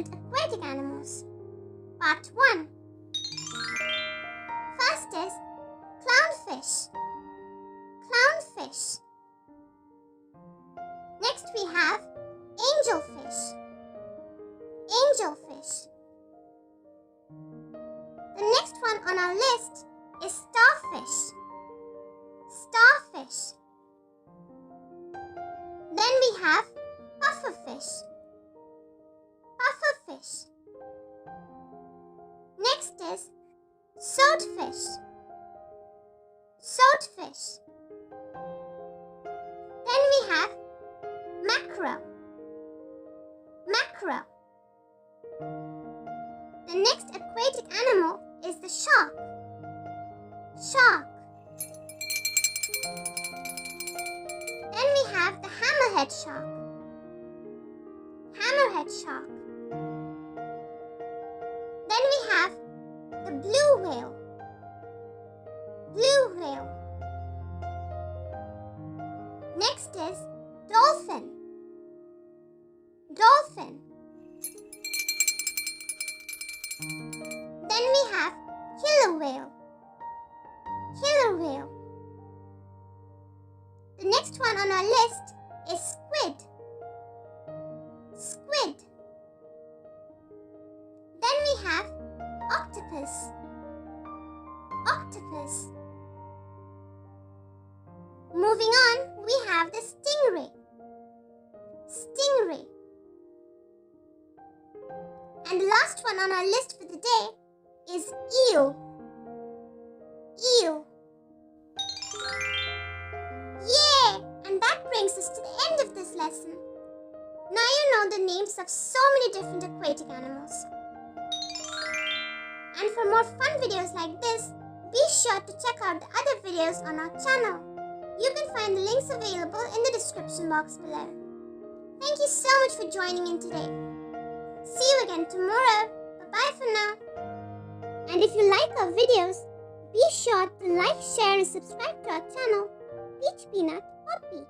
different aquatic animals. Part 1. First is clownfish. Clownfish. Next we have angelfish. Angelfish. The next one on our list is starfish. Starfish. Then we have pufferfish. Pufferfish. Next is swordfish. Swordfish. Then we have mackerel. Mackerel. The next aquatic animal is the shark. Shark. Then we have the hammerhead shark. Hammerhead shark. Then we have the blue whale. Blue whale. Next is dolphin. Dolphin. Then we have killer whale. Killer whale. The next one on our list is squid. Squid. Then we have octopus. Octopus. Moving on, we have the stingray. Stingray. And the last one on our list for the day is eel. Eel. Yay! And that brings us to the end of this lesson. Now you know the names of so many different aquatic animals. And for more fun videos like this, be sure to check out the other videos on our channel. You can find the links available in the description box below. Thank you so much for joining in today. See you again tomorrow. Bye-bye for now. And if you like our videos, be sure to like, share and subscribe to our channel, Peach Peanut Poppy.